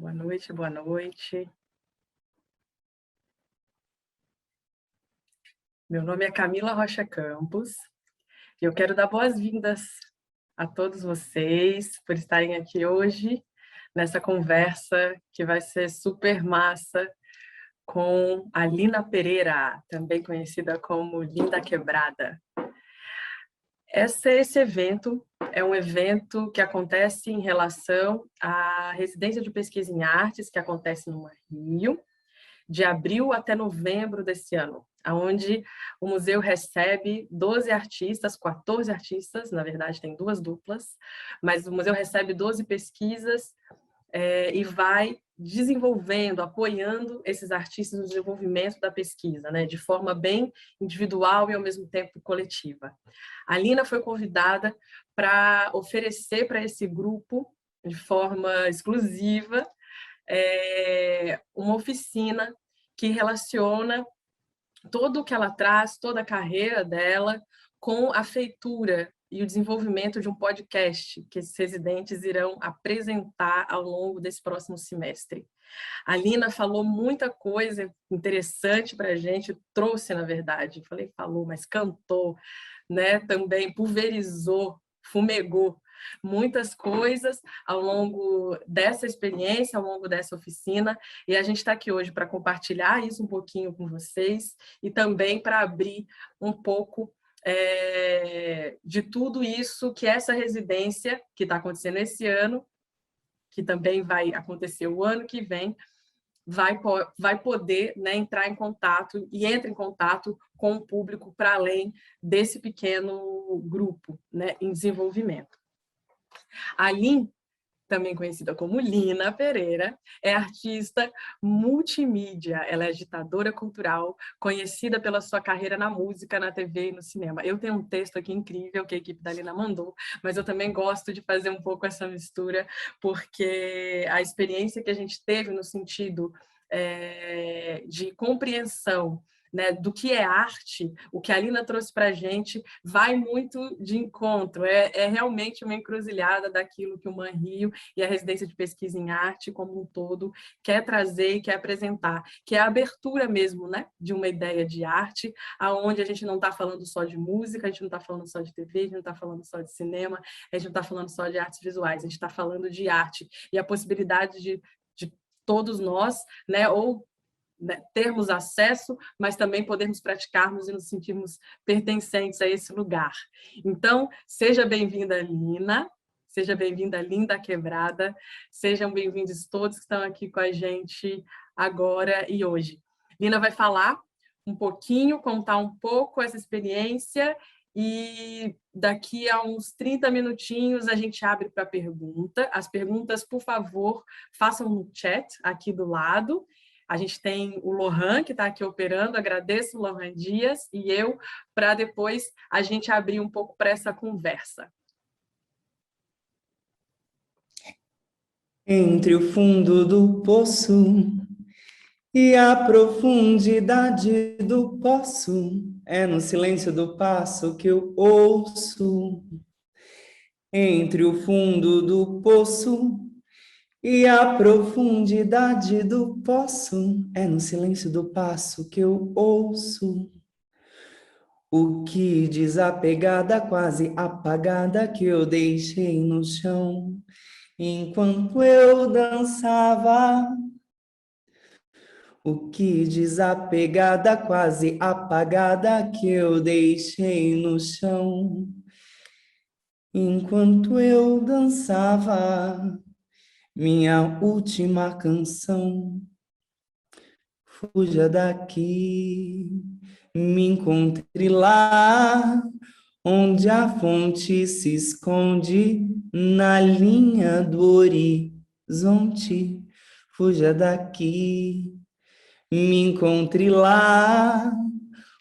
Boa noite, boa noite. Meu nome é Camila Rocha Campos e eu quero dar boas-vindas a todos vocês por estarem aqui hoje nessa conversa que vai ser super massa com a Lina Pereira, também conhecida como Linda Quebrada. Esse evento é um evento que acontece em relação à residência de pesquisa em artes que acontece no Rio, de abril até novembro desse ano, onde o museu recebe 12 artistas, 14 artistas, na verdade tem duas duplas, mas o museu recebe 12 pesquisas e vai desenvolvendo, apoiando esses artistas no desenvolvimento da pesquisa, né, de forma bem individual e ao mesmo tempo coletiva. A Lina foi convidada para oferecer para esse grupo, de forma exclusiva, uma oficina que relaciona todo o que ela traz, toda a carreira dela, com a feitura e o desenvolvimento de um podcast que esses residentes irão apresentar ao longo desse próximo semestre. A Lina falou muita coisa interessante para a gente, trouxe, na verdade, falou, mas cantou, né? Também pulverizou, fumegou muitas coisas ao longo dessa experiência, ao longo dessa oficina, e a gente está aqui hoje para compartilhar isso um pouquinho com vocês e também para abrir um pouco de tudo isso que essa residência, que está acontecendo esse ano, que também vai acontecer o ano que vem, vai poder, né, entrar em contato e entra em contato com o público para além desse pequeno grupo, né, em desenvolvimento. A Lin, também conhecida como Lina Pereira, é artista multimídia, ela é agitadora cultural, conhecida pela sua carreira na música, na TV e no cinema. Eu tenho um texto aqui incrível que a equipe da Lina mandou, mas eu também gosto de fazer um pouco essa mistura, porque a experiência que a gente teve no sentido de compreensão, né, do que é arte, o que a Lina trouxe para a gente vai muito de encontro, é realmente uma encruzilhada daquilo que o ManRio e a residência de pesquisa em arte como um todo quer trazer e quer apresentar, que é a abertura mesmo, né, de uma ideia de arte, aonde a gente não está falando só de música, a gente não está falando só de TV, a gente não está falando só de cinema, a gente não está falando só de artes visuais, a gente está falando de arte e a possibilidade de todos nós, né, ou termos acesso, mas também podermos praticarmos e nos sentirmos pertencentes a esse lugar. Então, seja bem-vinda, Lina, seja bem-vinda, Linda Quebrada, sejam bem-vindos todos que estão aqui com a gente agora e hoje. Lina vai falar um pouquinho, contar um pouco essa experiência e daqui a uns 30 minutinhos a gente abre para pergunta. As perguntas, por favor, façam no chat aqui do lado. A gente tem o Lohan, que está aqui operando, agradeço o Lohan Dias, e eu, para depois a gente abrir um pouco para essa conversa. Entre o fundo do poço e a profundidade do poço, é no silêncio do passo que eu ouço. Entre o fundo do poço e a profundidade do poço, é no silêncio do passo que eu ouço. O que desapegada, quase apagada, que eu deixei no chão, enquanto eu dançava. O que desapegada, quase apagada, que eu deixei no chão, enquanto eu dançava minha última canção. Fuja daqui, me encontre lá, onde a fonte se esconde na linha do horizonte. Fuja daqui, me encontre lá,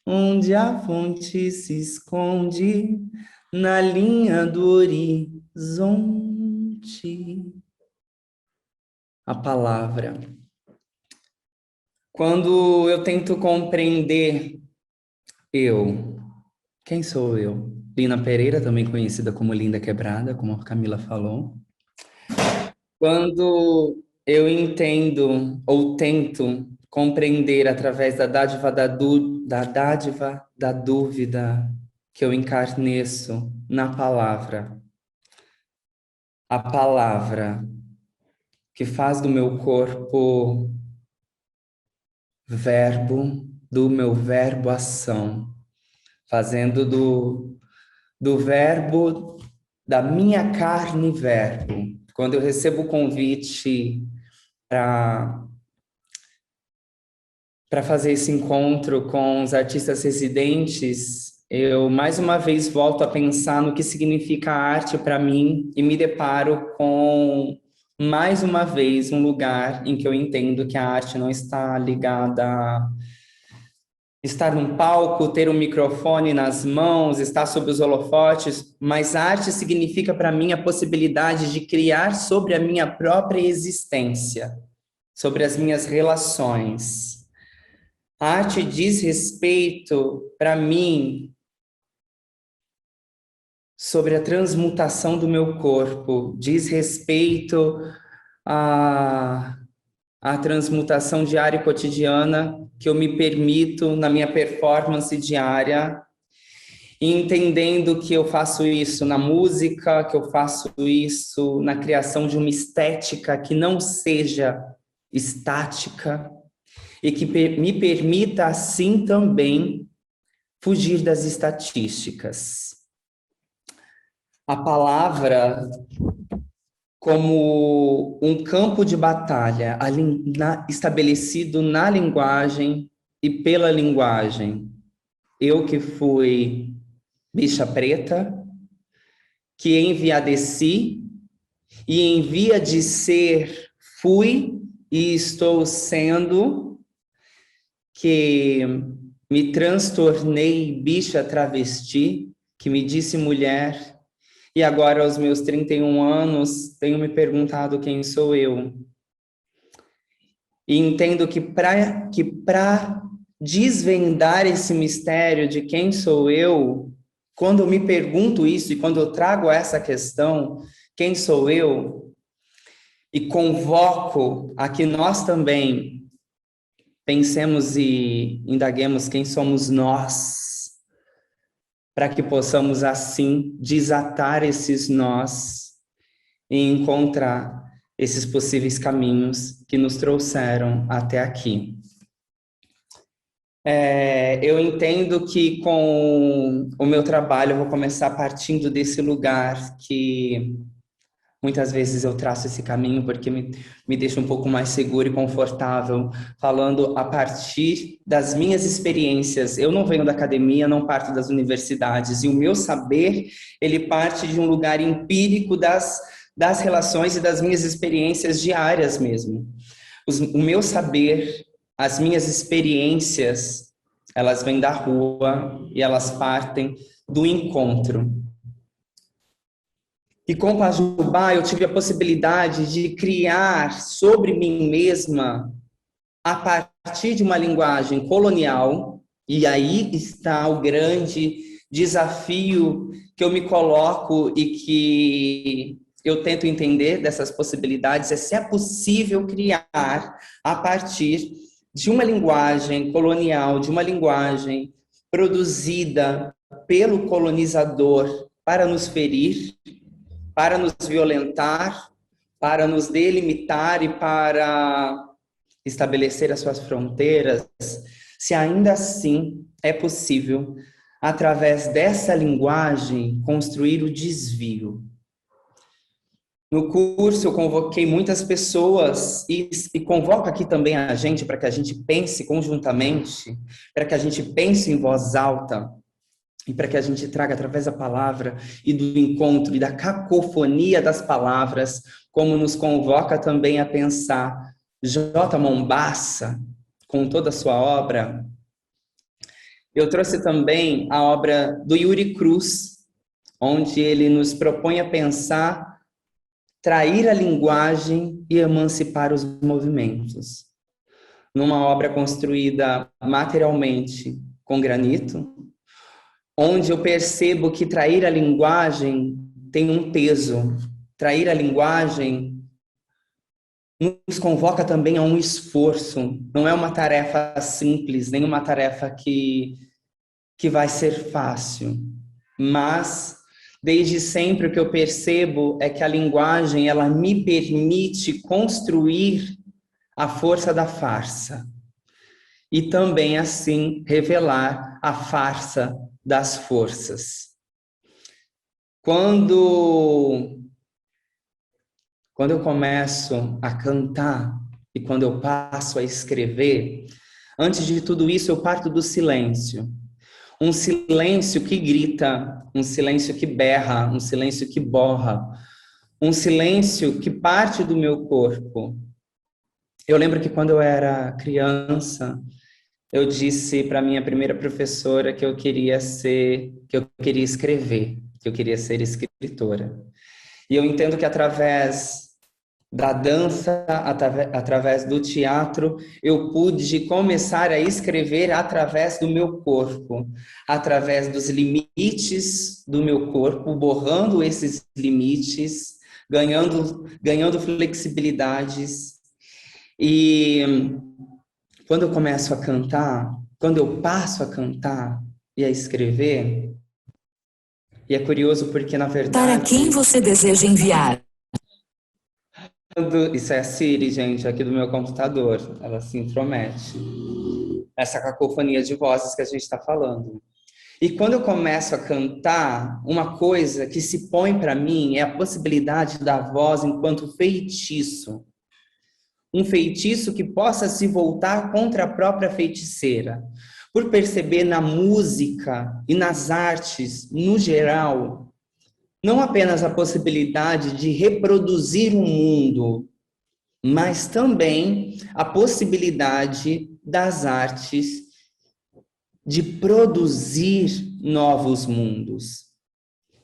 onde a fonte se esconde na linha do horizonte. A palavra. Quando eu tento compreender quem sou eu? Lina Pereira, também conhecida como Linda Quebrada, como a Camila falou. Quando eu entendo ou tento compreender através da dádiva da dúvida que eu encarneço na palavra. A palavra que faz do meu corpo verbo, do meu verbo ação, fazendo do verbo, da minha carne verbo. Quando eu recebo o convite para fazer esse encontro com os artistas residentes, eu mais uma vez volto a pensar no que significa arte para mim e me deparo com, mais uma vez, um lugar em que eu entendo que a arte não está ligada a estar num palco, ter um microfone nas mãos, estar sob os holofotes, mas arte significa para mim a possibilidade de criar sobre a minha própria existência, sobre as minhas relações. A arte diz respeito, para mim, sobre a transmutação do meu corpo, diz respeito à transmutação diária e cotidiana que eu me permito na minha performance diária, entendendo que eu faço isso na música, que eu faço isso na criação de uma estética que não seja estática, e que me permita, assim, também fugir das estatísticas. A palavra como um campo de batalha estabelecido na linguagem e pela linguagem. Eu que fui bicha preta, que enviadeci e em via de ser fui e estou sendo, que me transtornei bicha travesti, que me disse mulher, e agora aos meus 31 anos tenho me perguntado quem sou eu. E entendo que para desvendar esse mistério de quem sou eu, quando eu me pergunto isso e quando eu trago essa questão, quem sou eu, e convoco a que nós também pensemos e indaguemos quem somos nós, para que possamos, assim, desatar esses nós e encontrar esses possíveis caminhos que nos trouxeram até aqui. Eu entendo que com o meu trabalho eu vou começar partindo desse lugar que muitas vezes eu traço esse caminho porque me deixa um pouco mais seguro e confortável, falando a partir das minhas experiências. Eu não venho da academia, não parto das universidades, e o meu saber, ele parte de um lugar empírico das relações e das minhas experiências diárias mesmo. O meu saber, as minhas experiências, elas vêm da rua e elas partem do encontro. E com Pajubá eu tive a possibilidade de criar sobre mim mesma a partir de uma linguagem colonial, e aí está o grande desafio que eu me coloco e que eu tento entender dessas possibilidades, é se é possível criar a partir de uma linguagem colonial, de uma linguagem produzida pelo colonizador para nos ferir, para nos violentar, para nos delimitar e para estabelecer as suas fronteiras, se ainda assim é possível, através dessa linguagem, construir o desvio. No curso eu convoquei muitas pessoas e convoco aqui também a gente para que a gente pense conjuntamente, para que a gente pense em voz alta, e para que a gente traga através da palavra e do encontro e da cacofonia das palavras, como nos convoca também a pensar J. Mombassa, com toda a sua obra. Eu trouxe também a obra do Yuri Cruz, onde ele nos propõe a pensar, trair a linguagem e emancipar os movimentos. Numa obra construída materialmente com granito, onde eu percebo que trair a linguagem tem um peso. Trair a linguagem nos convoca também a um esforço. Não é uma tarefa simples, nem uma tarefa que vai ser fácil. Mas, desde sempre, o que eu percebo é que a linguagem, ela me permite construir a força da farsa. E também, assim, revelar a farsa das forças. Quando eu começo a cantar e quando eu passo a escrever, antes de tudo isso eu parto do silêncio. Um silêncio que grita, um silêncio que berra, um silêncio que borra, um silêncio que parte do meu corpo. Eu lembro que quando eu era criança, eu disse para minha primeira professora que eu queria escrever, que eu queria ser escritora. E eu entendo que através da dança, através do teatro, eu pude começar a escrever através do meu corpo, através dos limites do meu corpo, borrando esses limites, ganhando flexibilidades. E quando eu começo a cantar, quando eu passo a cantar e a escrever, e é curioso porque, na verdade... Para quem você deseja enviar? Isso é a Siri, gente, aqui do meu computador. Ela se intromete. Essa cacofonia de vozes que a gente está falando. E quando eu começo a cantar, uma coisa que se põe para mim é a possibilidade da voz enquanto feitiço. Um feitiço que possa se voltar contra a própria feiticeira. Por perceber na música e nas artes, no geral, não apenas a possibilidade de reproduzir o mundo, mas também a possibilidade das artes de produzir novos mundos.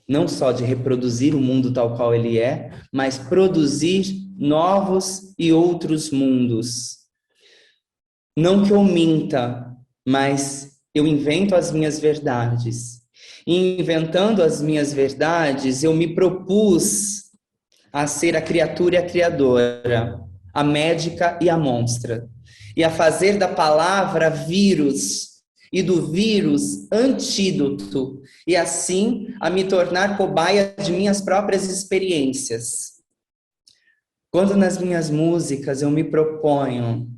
Não só de reproduzir o mundo tal qual ele é, mas produzir novos e outros mundos. Não que eu minta, mas eu invento as minhas verdades. E inventando as minhas verdades, eu me propus a ser a criatura e a criadora, a médica e a monstra, e a fazer da palavra vírus e do vírus antídoto, e assim a me tornar cobaia de minhas próprias experiências. Quando nas minhas músicas eu me proponho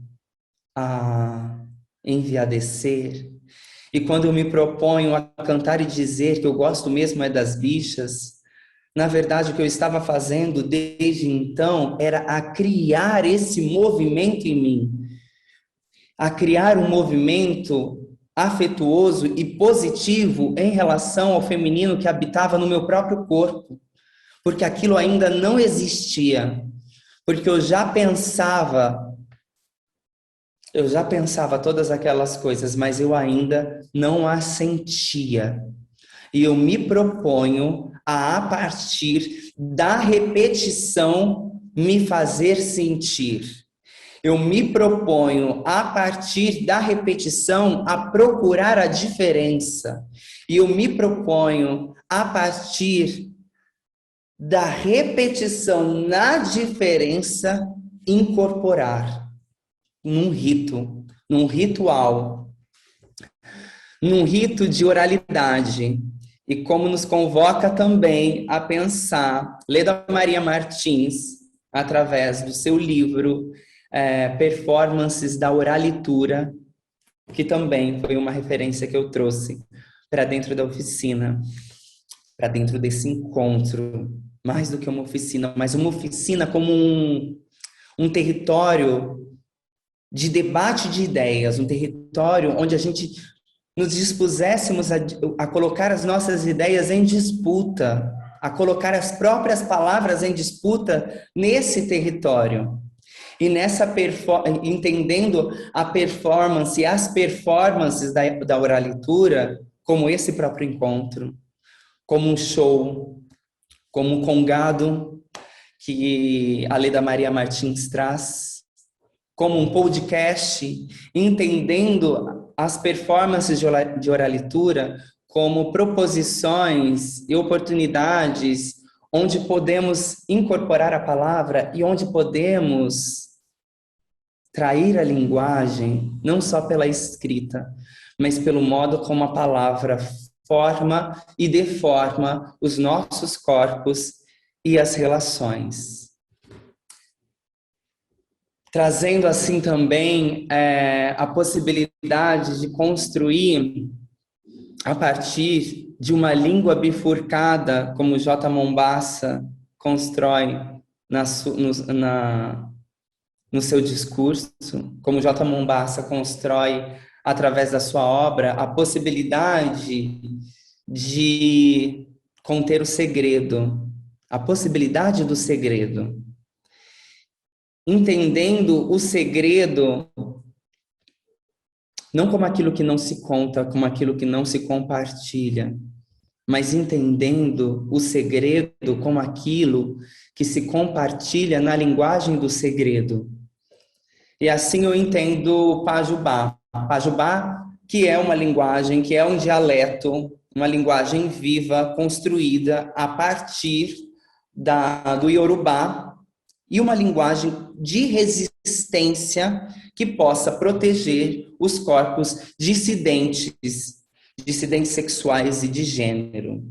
a enviadecer, e quando eu me proponho a cantar e dizer que eu gosto mesmo é das bichas, na verdade o que eu estava fazendo desde então era a criar esse movimento em mim, a criar um movimento afetuoso e positivo em relação ao feminino que habitava no meu próprio corpo, porque aquilo ainda não existia, porque eu já pensava todas aquelas coisas, mas eu ainda não as sentia. E eu me proponho a partir da repetição, me fazer sentir. Eu me proponho, a partir da repetição, a procurar a diferença. E eu me proponho, a partir da repetição na diferença, incorporar num rito, num ritual, num rito de oralidade. E como nos convoca também a pensar, Leda Maria Martins, através do seu livro Performances da Oralitura, que também foi uma referência que eu trouxe para dentro da oficina, para dentro desse encontro, mais do que uma oficina, mas uma oficina como um território de debate de ideias, um território onde a gente nos dispuséssemos a colocar as nossas ideias em disputa, a colocar as próprias palavras em disputa nesse território. E entendendo a performance, as performances da oralitura, como esse próprio encontro, como um show, como um congado que a Leda Maria Martins traz, como um podcast, entendendo as performances de oralitura como proposições e oportunidades onde podemos incorporar a palavra e onde podemos trair a linguagem, não só pela escrita, mas pelo modo como a palavra forma e deforma os nossos corpos e as relações. Trazendo assim também a possibilidade de construir, a partir de uma língua bifurcada, como J. Mombassa constrói no seu discurso, como J. Mombassa constrói através da sua obra, a possibilidade de conter o segredo, a possibilidade do segredo. Entendendo o segredo não como aquilo que não se conta, como aquilo que não se compartilha, mas entendendo o segredo como aquilo que se compartilha na linguagem do segredo. E assim eu entendo Pajubá. Pajubá, que é uma linguagem, que é um dialeto, uma linguagem viva, construída a partir do Iorubá, e uma linguagem de resistência que possa proteger os corpos dissidentes sexuais e de gênero.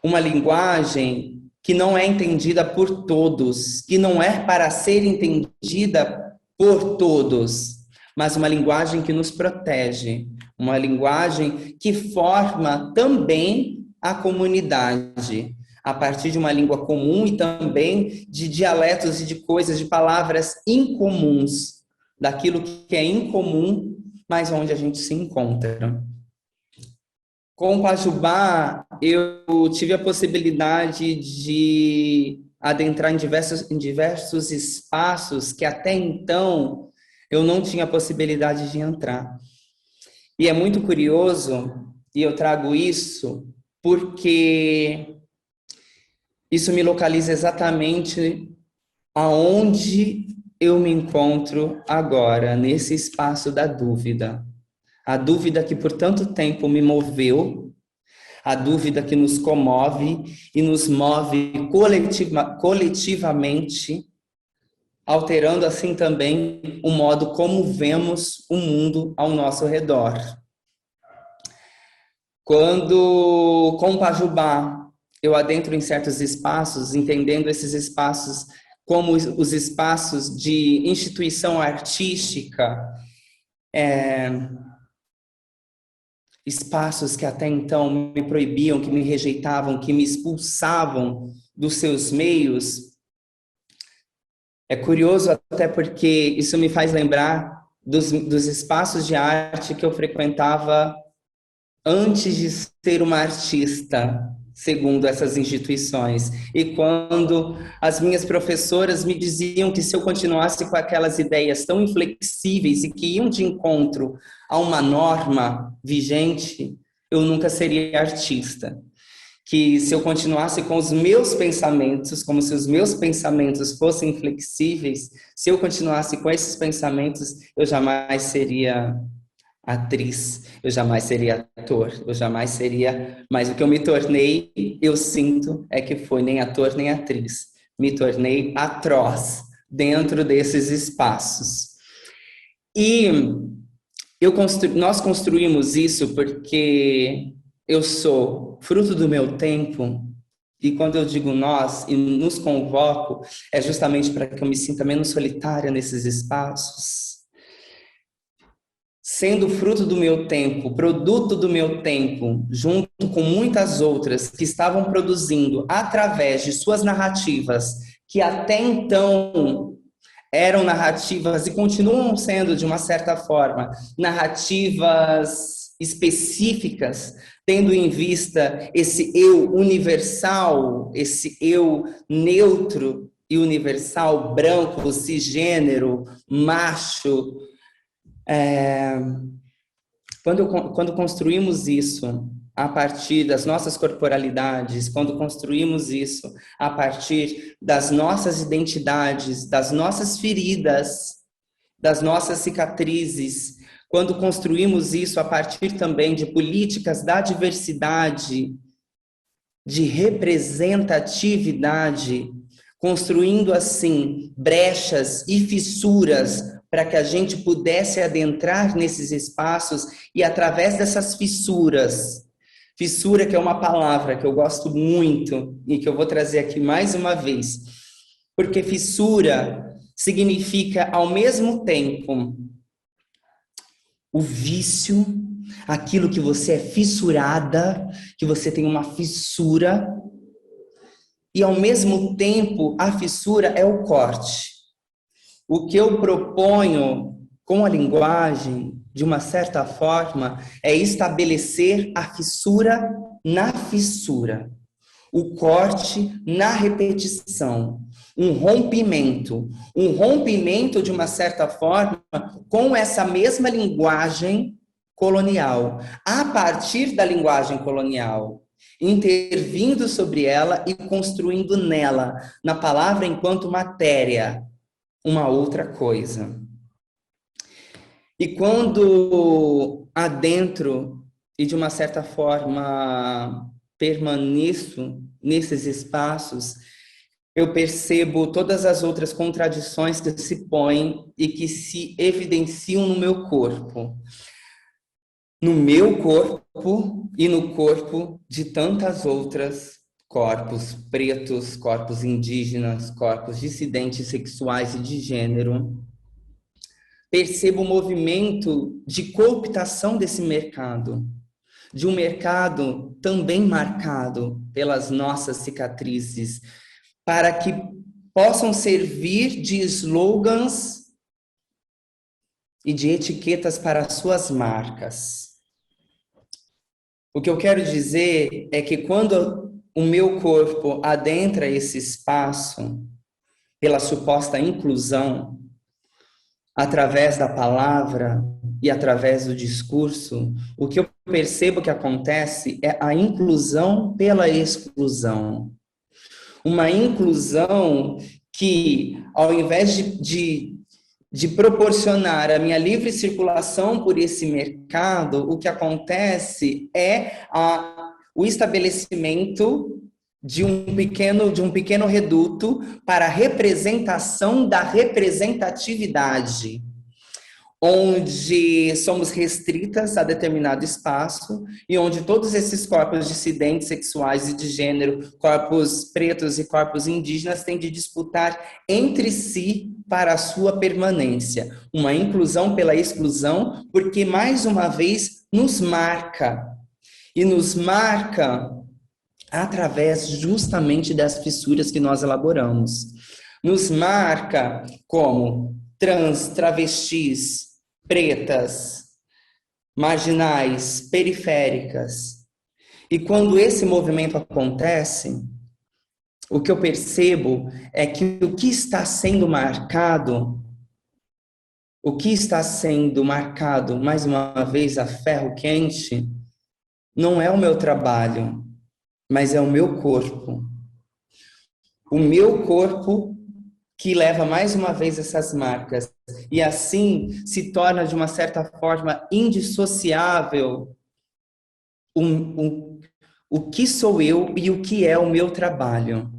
Uma linguagem que não é entendida por todos, que não é para ser entendida por todos, mas uma linguagem que nos protege, uma linguagem que forma também a comunidade, a partir de uma língua comum e também de dialetos e de coisas, de palavras incomuns, daquilo que é incomum, mas onde a gente se encontra. Com o Pajubá, eu tive a possibilidade de adentrar em diversos espaços que até então eu não tinha possibilidade de entrar. E é muito curioso, e eu trago isso porque isso me localiza exatamente aonde eu me encontro agora, nesse espaço da dúvida. A dúvida que por tanto tempo me moveu, a dúvida que nos comove e nos move coletivamente, alterando assim também o modo como vemos o mundo ao nosso redor. Quando, com Pajubá, eu adentro em certos espaços, entendendo esses espaços como os espaços de instituição artística, espaços que até então me proibiam, que me rejeitavam, que me expulsavam dos seus meios. É curioso até porque isso me faz lembrar dos espaços de arte que eu frequentava antes de ser uma artista, segundo essas instituições. E quando as minhas professoras me diziam que se eu continuasse com aquelas ideias tão inflexíveis e que iam de encontro a uma norma vigente, eu nunca seria artista. Que se eu continuasse com os meus pensamentos, como se os meus pensamentos fossem inflexíveis, se eu continuasse com esses pensamentos, eu jamais seria atriz, eu jamais seria ator, eu jamais seria, mas o que eu me tornei, eu sinto, é que foi nem ator nem atriz, me tornei atroz dentro desses espaços. E nós construímos isso porque eu sou fruto do meu tempo, e quando eu digo nós e nos convoco, é justamente para que eu me sinta menos solitária nesses espaços, sendo fruto do meu tempo, produto do meu tempo, junto com muitas outras que estavam produzindo através de suas narrativas, que até então eram narrativas e continuam sendo, de uma certa forma, narrativas específicas, tendo em vista esse eu universal, esse eu neutro e universal, branco, cisgênero, macho. Quando construímos isso a partir das nossas corporalidades, quando construímos isso a partir das nossas identidades, das nossas feridas, das nossas cicatrizes, quando construímos isso a partir também de políticas da diversidade, de representatividade, construindo assim brechas e fissuras para que a gente pudesse adentrar nesses espaços e através dessas fissuras. Fissura, que é uma palavra que eu gosto muito e que eu vou trazer aqui mais uma vez. Porque fissura significa, ao mesmo tempo, o vício, aquilo que você é fissurada, que você tem uma fissura, e ao mesmo tempo a fissura é o corte. O que eu proponho com a linguagem, de uma certa forma, é estabelecer a fissura na fissura, o corte na repetição, um rompimento de uma certa forma com essa mesma linguagem colonial, a partir da linguagem colonial, intervindo sobre ela e construindo nela, na palavra enquanto matéria, uma outra coisa. E quando adentro e de uma certa forma permaneço nesses espaços, eu percebo todas as outras contradições que se põem e que se evidenciam no meu corpo. No meu corpo e no corpo de tantas outras corpos pretos, corpos indígenas, corpos dissidentes sexuais e de gênero. Percebo o movimento de cooptação desse mercado, de um mercado também marcado pelas nossas cicatrizes, para que possam servir de slogans e de etiquetas para suas marcas. O que eu quero dizer é que quando o meu corpo adentra esse espaço, pela suposta inclusão, através da palavra e através do discurso, o que eu percebo que acontece é a inclusão pela exclusão. Uma inclusão que, ao invés de proporcionar a minha livre circulação por esse mercado, o que acontece é o estabelecimento de um pequeno reduto para a representação da representatividade, onde somos restritas a determinado espaço e onde todos esses corpos dissidentes sexuais e de gênero, corpos pretos e corpos indígenas, têm de disputar entre si para a sua permanência. Uma inclusão pela exclusão, porque, mais uma vez, nos marca. E nos marca através justamente das fissuras que nós elaboramos. Nos marca como trans, travestis, pretas, marginais, periféricas. E quando esse movimento acontece, o que eu percebo é que o que está sendo marcado, mais uma vez, a ferro quente, não é o meu trabalho, mas é o meu corpo. O meu corpo que leva mais uma vez essas marcas. E assim se torna, de uma certa forma, indissociável o que sou eu e o que é o meu trabalho.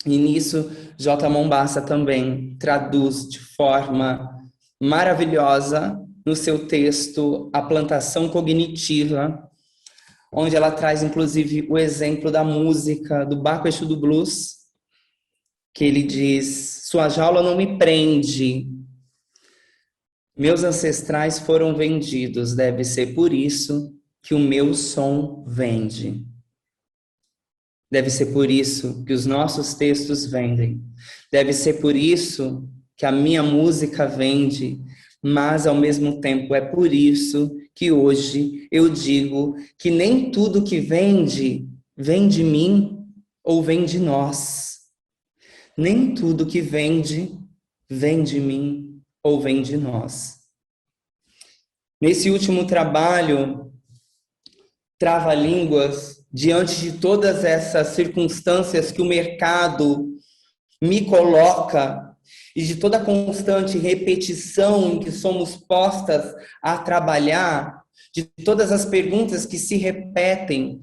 E nisso, J. Mombassa também traduz de forma maravilhosa no seu texto A Plantação Cognitiva, onde ela traz, inclusive, o exemplo da música do Baco Exu do Blues, que ele diz: sua jaula não me prende, meus ancestrais foram vendidos, deve ser por isso que o meu som vende. Deve ser por isso que os nossos textos vendem. Deve ser por isso que a minha música vende, mas, ao mesmo tempo, é por isso que hoje eu digo que nem tudo que vende, vem de mim ou vem de nós. Nem tudo que vende, vem de mim ou vem de nós. Nesse último trabalho, Trava-Línguas, diante de todas essas circunstâncias que o mercado me coloca, e de toda a constante repetição em que somos postas a trabalhar, de todas as perguntas que se repetem,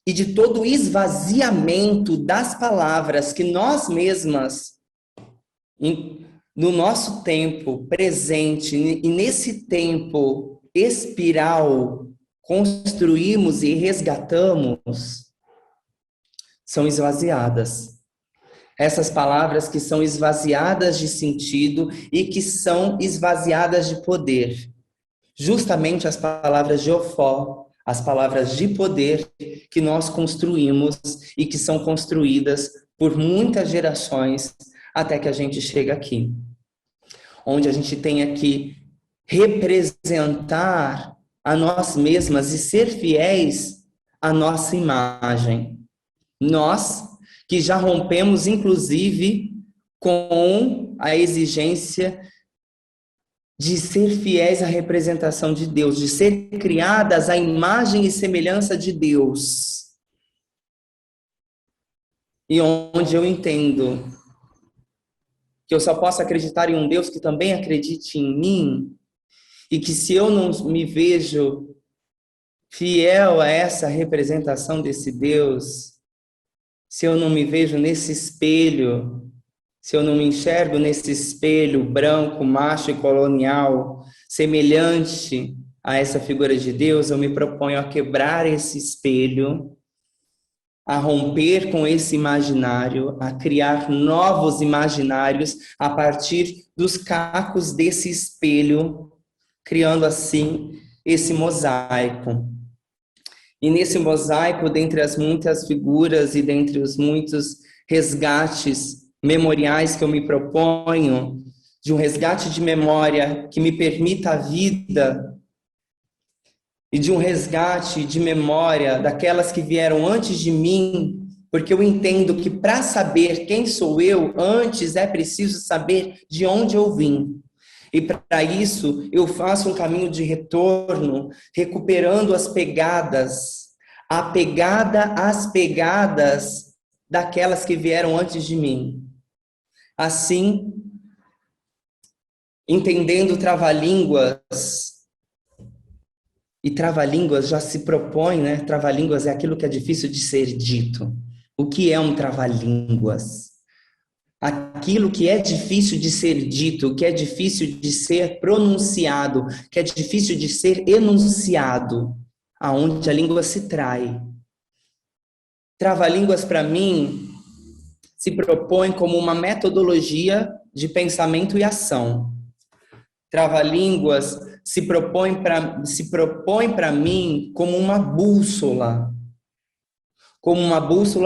e de todo o esvaziamento das palavras que nós mesmas no nosso tempo presente e nesse tempo espiral construímos e resgatamos são esvaziadas. Essas palavras que são esvaziadas de sentido e que são esvaziadas de poder. Justamente as palavras de Ofó, as palavras de poder que nós construímos e que são construídas por muitas gerações até que a gente chega aqui. Onde a gente tenha que representar a nós mesmas e ser fiéis à nossa imagem. Nós que já rompemos, inclusive, com a exigência de ser fiéis à representação de Deus, de ser criadas à imagem e semelhança de Deus. E onde eu entendo que eu só posso acreditar em um Deus que também acredite em mim, e que se eu não me vejo fiel a essa representação desse Deus, se eu não me vejo nesse espelho, se eu não me enxergo nesse espelho branco, macho e colonial, semelhante a essa figura de Deus, eu me proponho a quebrar esse espelho, a romper com esse imaginário, a criar novos imaginários a partir dos cacos desse espelho, criando assim esse mosaico. E nesse mosaico, dentre as muitas figuras e dentre os muitos resgates memoriais que eu me proponho, de um resgate de memória que me permita a vida, e de um resgate de memória daquelas que vieram antes de mim, porque eu entendo que para saber quem sou eu, antes é preciso saber de onde eu vim. E para isso, eu faço um caminho de retorno, recuperando as pegadas, a pegada às pegadas daquelas que vieram antes de mim. Assim, entendendo trava-línguas, e trava-línguas já se propõe, né? Trava-línguas é aquilo que é difícil de ser dito. O que é um trava-línguas? Aquilo que é difícil de ser dito, que é difícil de ser pronunciado, que é difícil de ser enunciado, aonde a língua se trai. Trava-línguas, para mim, se propõe como uma metodologia de pensamento e ação. Trava-línguas se propõe para mim como uma bússola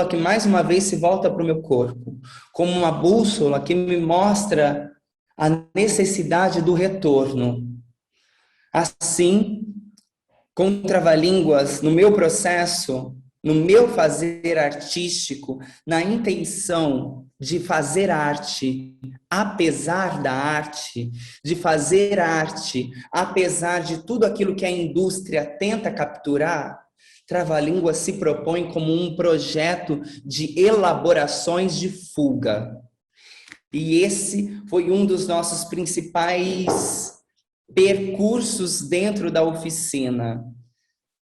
que mais uma vez se volta para o meu corpo, como uma bússola que me mostra a necessidade do retorno. Assim, com trava-línguas, no meu processo, no meu fazer artístico, na intenção de fazer arte, apesar da arte, de fazer arte, apesar de tudo aquilo que a indústria tenta capturar, Trava-Língua se propõe como um projeto de elaborações de fuga. E esse foi um dos nossos principais percursos dentro da oficina.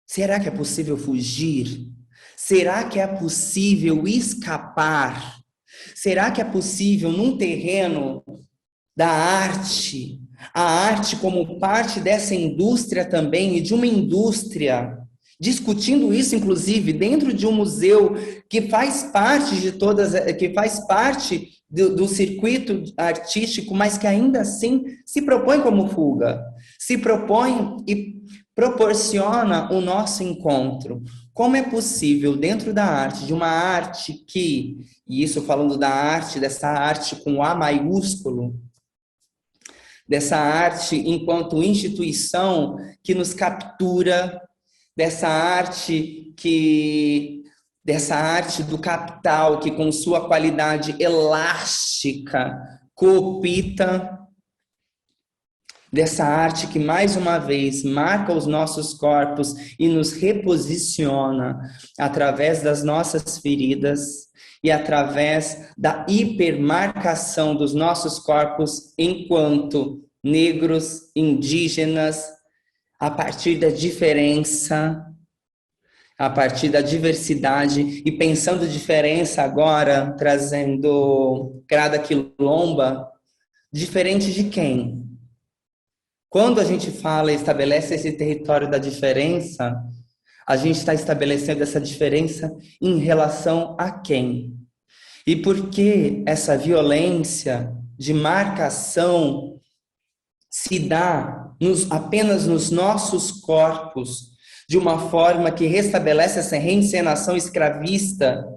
Será que é possível fugir? Será que é possível escapar? Será que é possível, num terreno da arte, a arte como parte dessa indústria também, e de uma indústria, discutindo isso, inclusive, dentro de um museu que faz parte do circuito artístico, mas que ainda assim se propõe como fuga, se propõe e proporciona o nosso encontro. Como é possível, dentro da arte, de uma arte que, e isso falando da arte, dessa arte com A maiúsculo, dessa arte enquanto instituição que nos captura, dessa arte do capital que com sua qualidade elástica coopta, dessa arte que mais uma vez marca os nossos corpos e nos reposiciona através das nossas feridas e através da hipermarcação dos nossos corpos enquanto negros, indígenas, a partir da diferença, a partir da diversidade, e pensando diferença agora, trazendo Grada Quilomba, Diferente de quem? Quando a gente fala e estabelece esse território da diferença, a gente está estabelecendo essa diferença em relação a quem? E por que essa violência de marcação se dá apenas nos nossos corpos, de uma forma que restabelece essa reencenação escravista,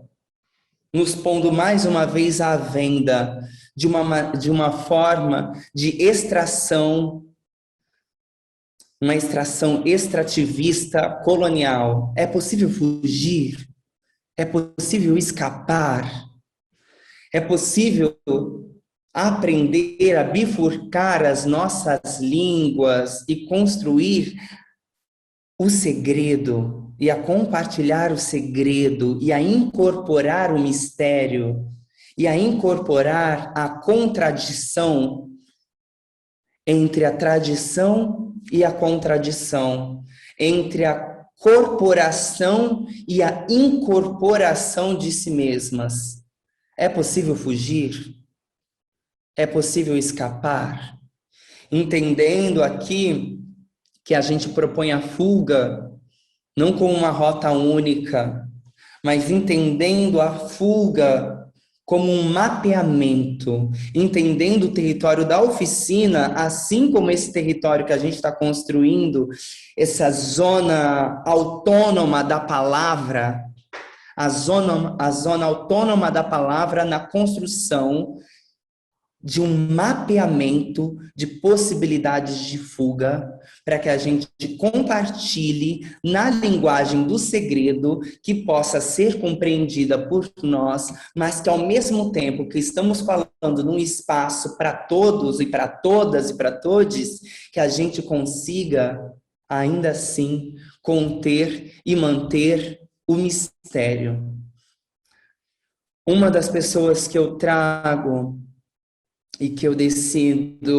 nos pondo mais uma vez à venda de uma forma de extração, uma extração extrativista colonial. É possível fugir? É possível escapar? É possível aprender a bifurcar as nossas línguas e construir o segredo, e a compartilhar o segredo, e a incorporar o mistério, e a incorporar a contradição entre a tradição e a contradição, entre a corporação e a incorporação de si mesmas. É possível fugir? É possível escapar? Entendendo aqui que a gente propõe a fuga não como uma rota única, mas entendendo a fuga como um mapeamento, entendendo o território da oficina, assim como esse território que a gente está construindo, essa zona autônoma da palavra, a zona autônoma da palavra na construção de um mapeamento de possibilidades de fuga, para que a gente compartilhe na linguagem do segredo, que possa ser compreendida por nós, mas que ao mesmo tempo que estamos falando num espaço para todos e para todas e para todes, que a gente consiga ainda assim conter e manter o mistério. Uma das pessoas que eu trago e que eu decido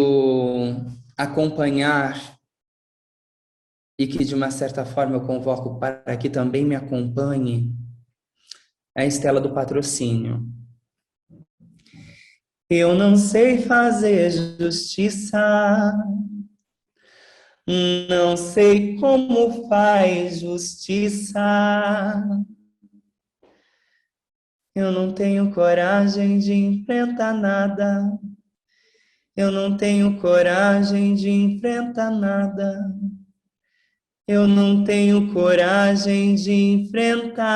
acompanhar, e que de uma certa forma eu convoco para que também me acompanhe, é a Estela do Patrocínio. Eu não sei fazer justiça, não sei como faz justiça. Eu não tenho coragem de enfrentar nada. Eu não tenho coragem de enfrentar nada. Eu não tenho coragem de enfrentar.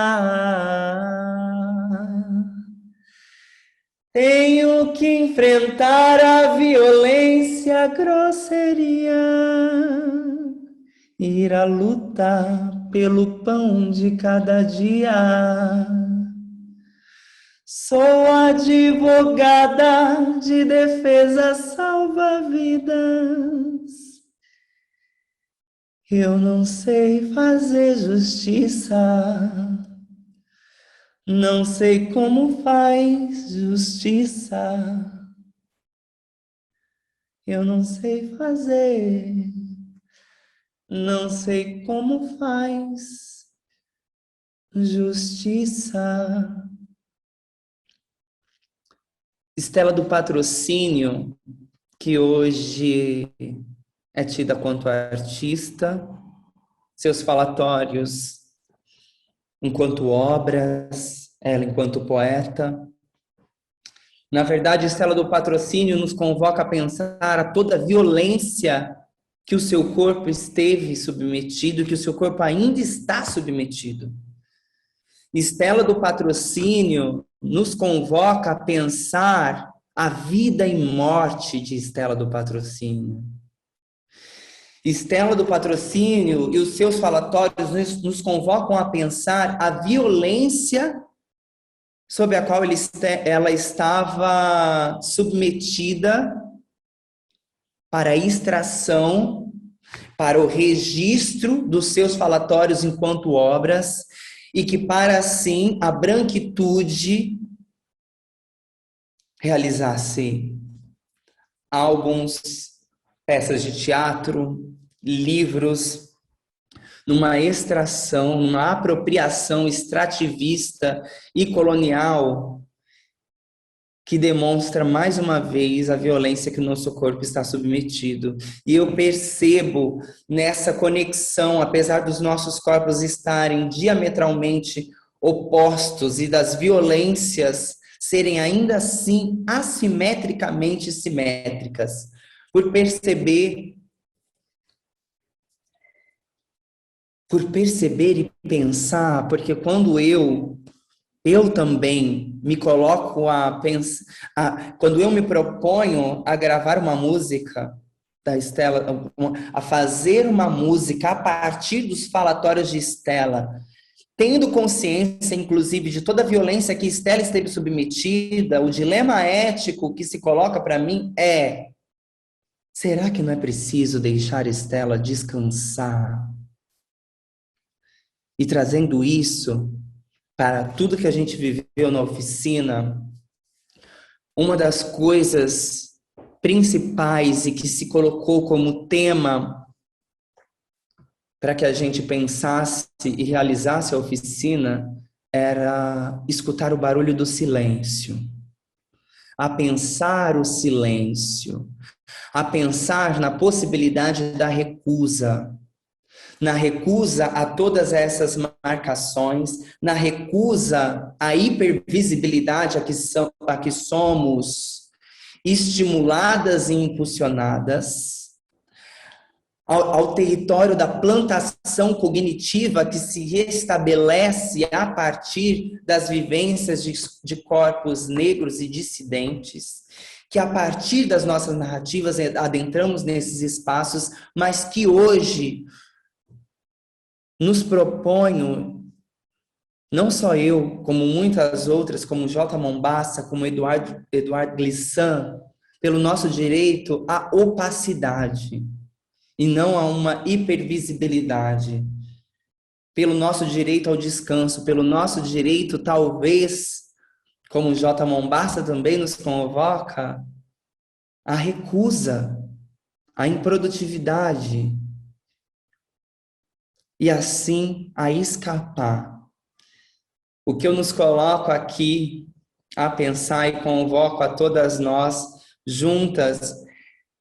Tenho que enfrentar a violência, a grosseria, ir à luta pelo pão de cada dia. Sou advogada de defesa salva-vidas. Eu não sei fazer justiça. Não sei como faz justiça. Eu não sei fazer. Não sei como faz justiça. Estela do Patrocínio, que hoje é tida quanto artista, seus falatórios enquanto obras, ela enquanto poeta. Na verdade, Estela do Patrocínio nos convoca a pensar a toda a violência que o seu corpo esteve submetido, que o seu corpo ainda está submetido. Estela do Patrocínio nos convoca a pensar a vida e morte de Estela do Patrocínio. Estela do Patrocínio e os seus falatórios nos convocam a pensar a violência sob a qual ela estava submetida para a extração, para o registro dos seus falatórios enquanto obras, e que para assim a branquitude realizasse álbuns, peças de teatro, livros, numa extração, numa apropriação extrativista e colonial que demonstra mais uma vez a violência que o nosso corpo está submetido. E eu percebo nessa conexão, apesar dos nossos corpos estarem diametralmente opostos e das violências serem ainda assim assimetricamente simétricas, por perceber e pensar, porque quando eu também me coloco a pensar, quando eu me proponho a gravar uma música da Estela, a fazer uma música a partir dos falatórios de Estela, tendo consciência, inclusive, de toda a violência que Estela esteve submetida, o dilema ético que se coloca para mim é: será que não é preciso deixar Estela descansar? E trazendo isso para tudo que a gente viveu na oficina, uma das coisas principais e que se colocou como tema para que a gente pensasse e realizasse a oficina era escutar o barulho do silêncio, a pensar o silêncio, a pensar na possibilidade da recusa, na recusa a todas essas marcações, na recusa à hipervisibilidade a que somos estimuladas e impulsionadas, ao território da plantação cognitiva que se restabelece a partir das vivências de corpos negros e dissidentes, que a partir das nossas narrativas adentramos nesses espaços, mas que hoje nos proponho, não só eu, como muitas outras, como J. Mombassa, como Eduardo Glissant, pelo nosso direito à opacidade e não a uma hipervisibilidade, pelo nosso direito ao descanso, pelo nosso direito, talvez, como J. Mombassa também nos convoca, à recusa, à improdutividade, e assim a escapar. O que eu nos coloco aqui a pensar e convoco a todas nós juntas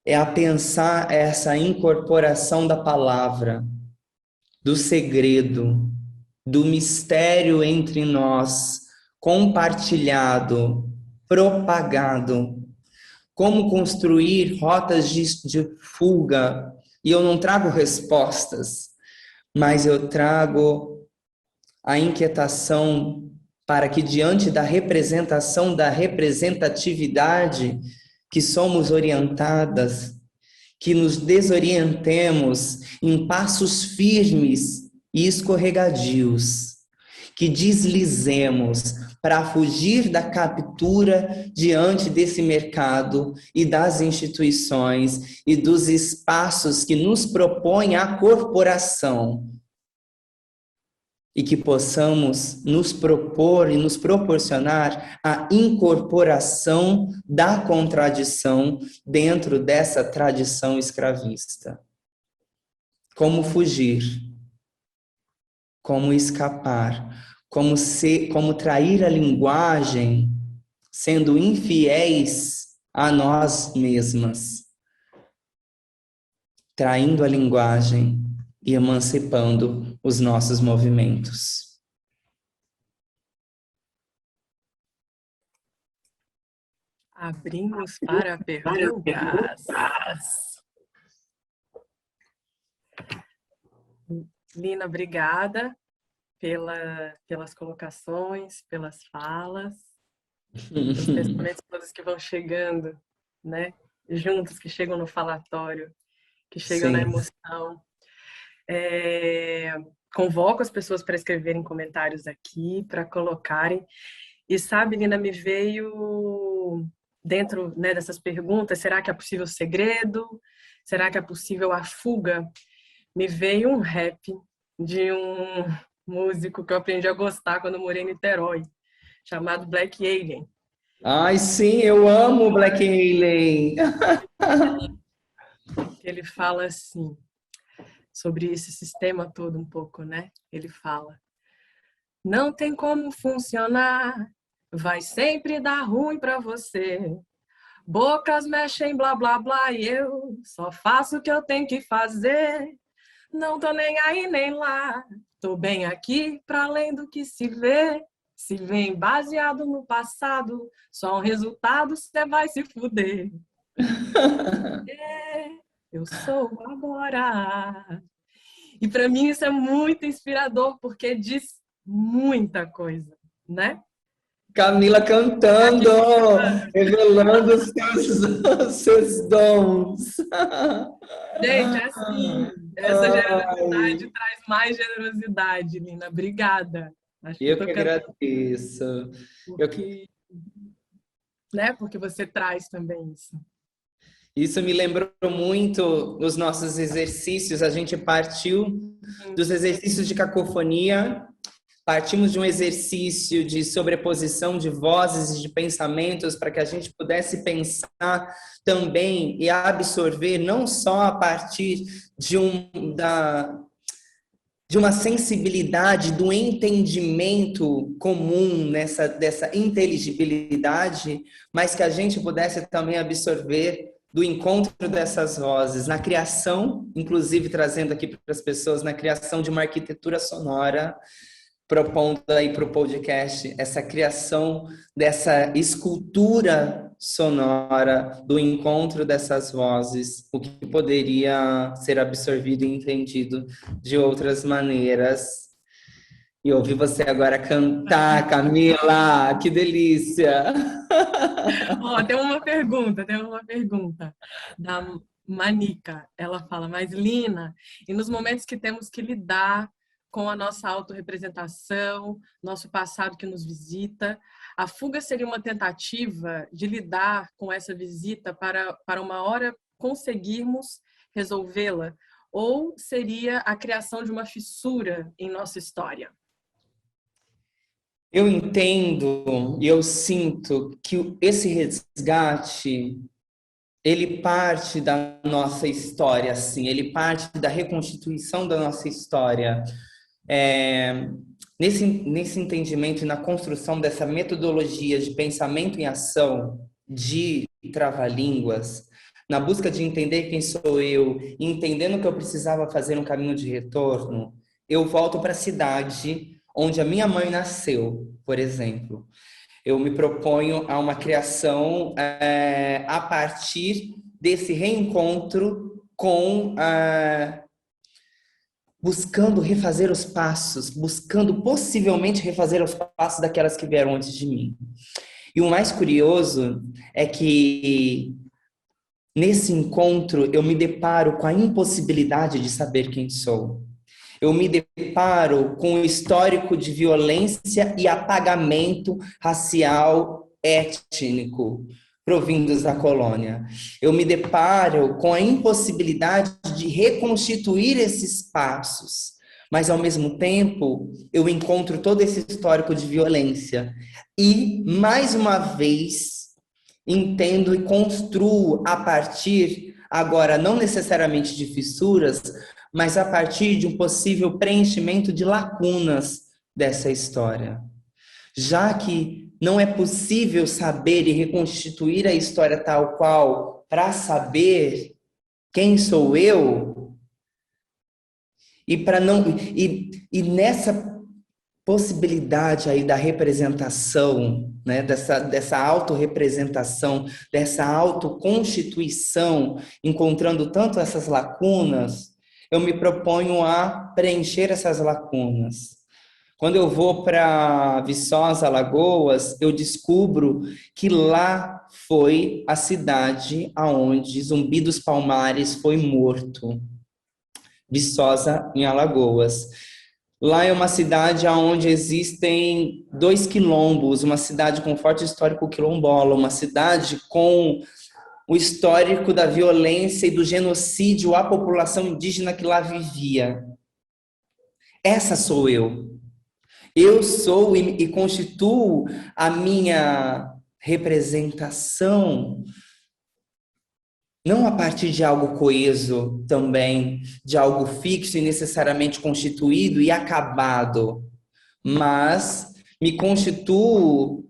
é a pensar essa incorporação da palavra, do segredo, do mistério entre nós, compartilhado, propagado. Como construir rotas de fuga. E eu não trago respostas, mas eu trago a inquietação para que, diante da representação da representatividade que somos orientadas, que nos desorientemos em passos firmes e escorregadios, que deslizemos para fugir da captura diante desse mercado e das instituições e dos espaços que nos propõem a corporação, e que possamos nos propor e nos proporcionar a incorporação da contradição dentro dessa tradição escravista. Como fugir, como escapar, como trair a linguagem, sendo infiéis a nós mesmas, traindo a linguagem e emancipando os nossos movimentos. Abrimos para perguntas. Lina, obrigada pelas colocações, pelas falas, pelos pensamentos todos que vão chegando, né? Juntos, que chegam no falatório, que chegam Sim. na emoção. Convoco as pessoas para escreverem comentários aqui, para colocarem. E sabe, Lina, me veio dentro, né, dessas perguntas, será que é possível segredo? Será que é possível a fuga? Me veio um rap de um músico que eu aprendi a gostar quando eu morei em Niterói, chamado Black Alien. Ai, sim, eu amo Black Alien. Ele fala assim, sobre esse sistema todo um pouco, né? Ele fala: não tem como funcionar vai sempre dar ruim pra você. Bocas mexem, blá, blá, blá, e eu só faço o que eu tenho que fazer. Não tô nem aí, nem lá. Tô bem aqui, pra além do que se vê. Se vem baseado no passado, só um resultado, cê vai se fuder. É, eu sou agora. E para mim isso é muito inspirador, porque diz muita coisa, né? Camila cantando, revelando os seus dons. Gente, é assim, essa Ai, generosidade traz mais generosidade, Lina. Obrigada. Acho que eu eu tô que cantando agradeço. Eu que porque, né? Porque você traz também isso. Isso me lembrou muito os nossos exercícios. A gente partiu dos exercícios de cacofonia, partimos de um exercício de sobreposição de vozes e de pensamentos para que a gente pudesse pensar também e absorver não só a partir de uma sensibilidade, do entendimento comum dessa inteligibilidade, mas que a gente pudesse também absorver do encontro dessas vozes, na criação, inclusive trazendo aqui para as pessoas, na criação de uma arquitetura sonora, propondo aí para o podcast essa criação dessa escultura sonora do encontro dessas vozes, o que poderia ser absorvido e entendido de outras maneiras. E ouvir você agora cantar, Camila, que delícia! Ó, tem uma pergunta da Manica. Ela fala, mas Lina, e nos momentos que temos que lidar com a nossa autorrepresentação, nosso passado que nos visita, a fuga seria uma tentativa de lidar com essa visita para uma hora conseguirmos resolvê-la? Ou seria a criação de uma fissura em nossa história? Eu entendo e eu sinto que esse resgate ele parte da nossa história, assim, ele parte da reconstituição da nossa história. Nesse entendimento e na construção dessa metodologia de pensamento em ação de trava-línguas, na busca de entender quem sou eu, e entendendo que eu precisava fazer um caminho de retorno, eu volto para a cidade onde a minha mãe nasceu, por exemplo. Eu me proponho a uma criação a partir desse reencontro com buscando refazer os passos, buscando possivelmente refazer os passos daquelas que vieram antes de mim. E o mais curioso é que nesse encontro eu me deparo com a impossibilidade de saber quem sou. Eu me deparo com o histórico de violência e apagamento racial étnico provindos da colônia. Eu me deparo com a impossibilidade de reconstituir esses espaços, mas ao mesmo tempo eu encontro todo esse histórico de violência e, mais uma vez, entendo e construo a partir, agora não necessariamente de fissuras, mas a partir de um possível preenchimento de lacunas dessa história. Já que não é possível saber e reconstituir a história tal qual para saber quem sou eu, e para não e nessa possibilidade aí da representação, né, dessa autorrepresentação, dessa autoconstituição, encontrando tanto essas lacunas, eu me proponho a preencher essas lacunas. Quando eu vou para Viçosa, Alagoas, eu descubro que lá foi a cidade aonde Zumbi dos Palmares foi morto. Viçosa, em Alagoas. Lá é uma cidade onde existem 2 quilombos, uma cidade com forte histórico quilombola, uma cidade com o histórico da violência e do genocídio à população indígena que lá vivia. Essa sou eu. Eu sou e constituo a minha representação não a partir de algo coeso também, de algo fixo e necessariamente constituído e acabado, mas me constituo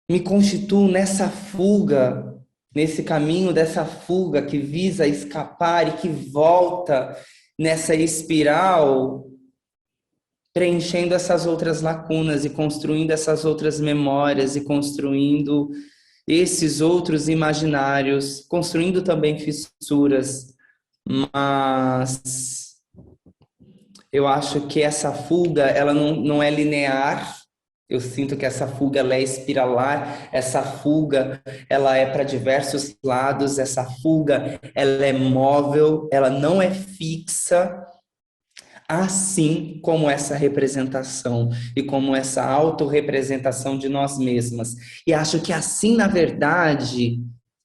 me constituo nessa fuga, nesse caminho dessa fuga que visa escapar e que volta nessa espiral, preenchendo essas outras lacunas e construindo essas outras memórias e construindo esses outros imaginários, construindo também fissuras, mas eu acho que essa fuga, ela não é linear. Eu sinto que essa fuga ela é espiralar, essa fuga ela é para diversos lados, essa fuga ela é móvel, ela não é fixa, assim como essa representação e como essa autorrepresentação de nós mesmas. E acho que assim, na verdade,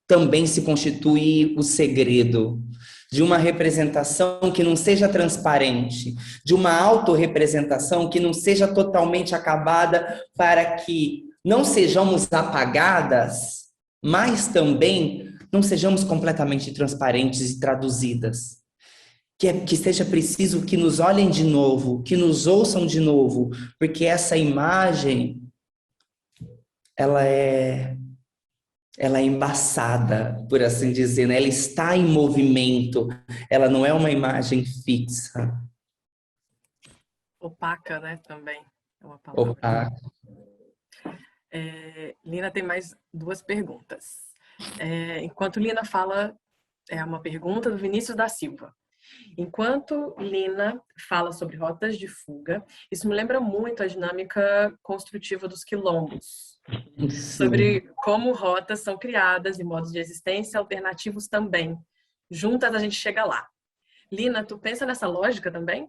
também se constitui o segredo de uma representação que não seja transparente, de uma autorrepresentação que não seja totalmente acabada, para que não sejamos apagadas, mas também não sejamos completamente transparentes e traduzidas. Que seja preciso que nos olhem de novo, que nos ouçam de novo, porque essa imagem, ela é embaçada, por assim dizer, né? Ela está em movimento, ela não é uma imagem fixa. Opaca, né, também é uma palavra. Opaca. Lina tem mais 2 perguntas. Enquanto Lina fala, é uma pergunta do Vinícius da Silva. Enquanto Lina fala sobre rotas de fuga, isso me lembra muito a dinâmica construtiva dos quilombos. Sim. Sobre como rotas são criadas e modos de existência alternativos também. Juntas a gente chega lá. Lina, tu pensa nessa lógica também?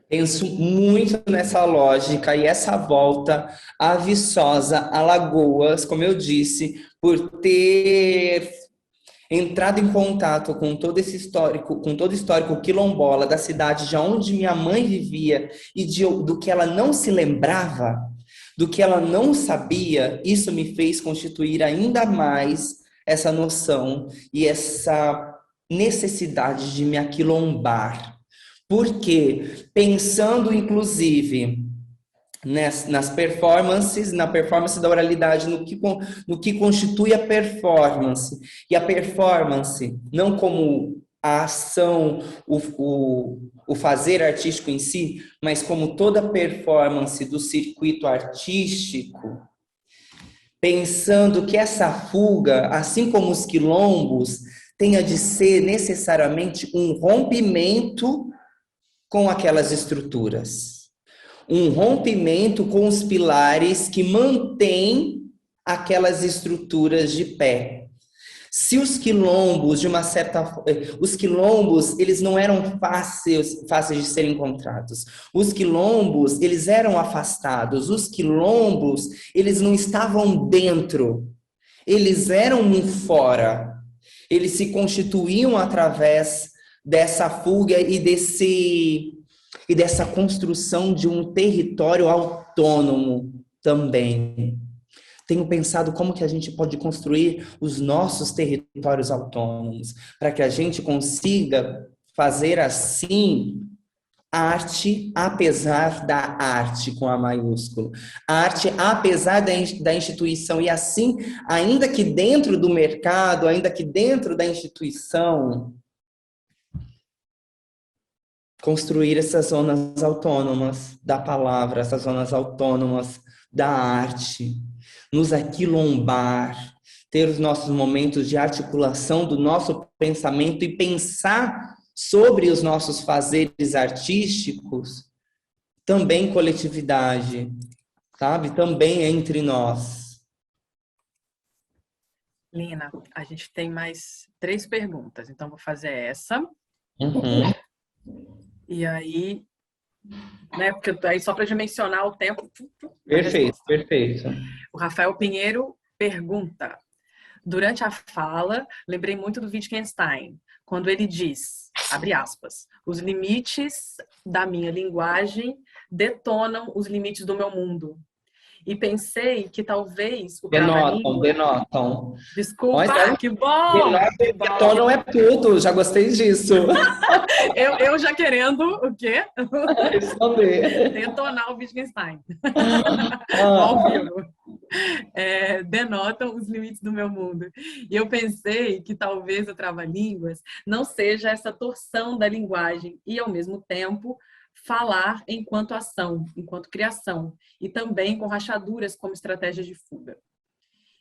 Penso muito nessa lógica e essa volta a Viçosa, a Lagoas, como eu disse, por ter entrado em contato com todo esse histórico, com todo o histórico quilombola da cidade de onde minha mãe vivia e do que ela não se lembrava, do que ela não sabia, isso me fez constituir ainda mais essa noção e essa necessidade de me aquilombar. Porque, pensando inclusive nas performances, na performance da oralidade, no que constitui a performance. E a performance, não como a ação, o fazer artístico em si, mas como toda performance do circuito artístico, pensando que essa fuga, assim como os quilombos, tenha de ser necessariamente um rompimento com aquelas estruturas. Um rompimento com os pilares que mantêm aquelas estruturas de pé. Se os quilombos, os quilombos, eles não eram fáceis de serem encontrados. Os quilombos, eles eram afastados. Os quilombos, eles não estavam dentro. Eles eram um fora. Eles se constituíam através dessa fuga e dessa construção de um território autônomo também. Tenho pensado como que a gente pode construir os nossos territórios autônomos, para que a gente consiga fazer assim arte apesar da arte com A maiúsculo. Arte apesar da instituição, e assim, ainda que dentro do mercado, ainda que dentro da instituição, construir essas zonas autônomas da palavra, essas zonas autônomas da arte, nos aquilombar, ter os nossos momentos de articulação do nosso pensamento e pensar sobre os nossos fazeres artísticos, também em coletividade, sabe? Também entre nós. Lina, a gente tem mais 3 perguntas, então vou fazer essa. Uhum. E aí, né, porque aí só para mencionar o tempo. Perfeito, perfeito. O Rafael Pinheiro pergunta: durante a fala, lembrei muito do Wittgenstein, quando ele diz, abre aspas, os limites da minha linguagem detonam os limites do meu mundo. E pensei que talvez o Denotam. Desculpa, Mas, que bom! Detonam é tudo, já gostei disso. eu já querendo o quê? Responder. Detonar o Wittgenstein. Ah. Ao vivo. denotam os limites do meu mundo. E eu pensei que talvez o trava-línguas não seja essa torção da linguagem e, ao mesmo tempo, falar enquanto ação, enquanto criação, e também com rachaduras como estratégia de fuga.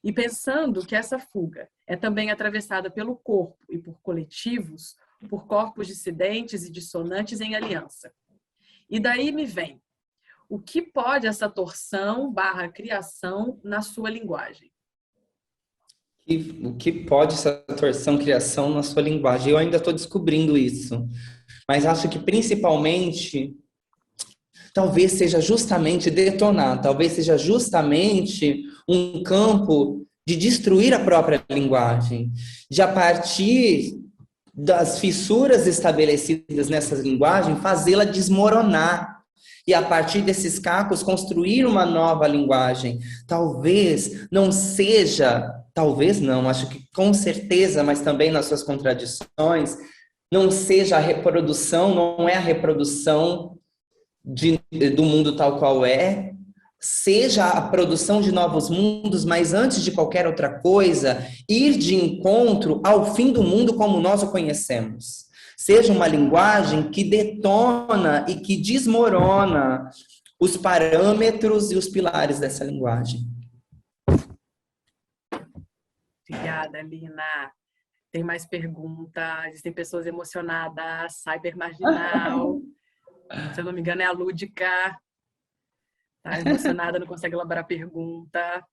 E pensando que essa fuga é também atravessada pelo corpo e por coletivos, por corpos dissidentes e dissonantes em aliança. E daí me vem, o que pode essa torção / criação na sua linguagem? O que pode essa torção, criação na sua linguagem? Eu ainda estou descobrindo isso, mas acho que principalmente, talvez seja justamente detonar, talvez seja justamente um campo de destruir a própria linguagem, de a partir das fissuras estabelecidas nessa linguagem, fazê-la desmoronar. E a partir desses cacos construir uma nova linguagem. Talvez não seja, talvez não, acho que com certeza, mas também nas suas contradições, não seja a reprodução, não é a reprodução do mundo tal qual é, seja a produção de novos mundos, mas antes de qualquer outra coisa, ir de encontro ao fim do mundo como nós o conhecemos. Seja uma linguagem que detona e que desmorona os parâmetros e os pilares dessa linguagem. Obrigada, Lina. Tem mais perguntas? Tem pessoas emocionadas, cyber marginal. Se eu não me engano, é a Lúdica. Tá emocionada, não consegue elaborar pergunta.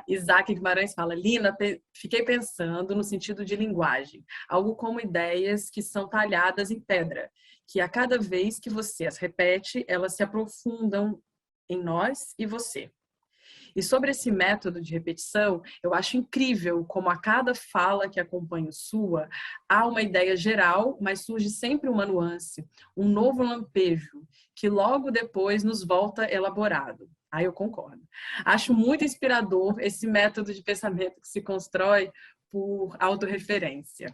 Isaac Guimarães fala, Lina, fiquei pensando no sentido de linguagem, algo como ideias que são talhadas em pedra, que a cada vez que você as repete, elas se aprofundam em nós e você. E sobre esse método de repetição, eu acho incrível como a cada fala que acompanha sua, há uma ideia geral, mas surge sempre uma nuance, um novo lampejo, que logo depois nos volta elaborado. Aí eu concordo. Acho muito inspirador esse método de pensamento que se constrói por autorreferência.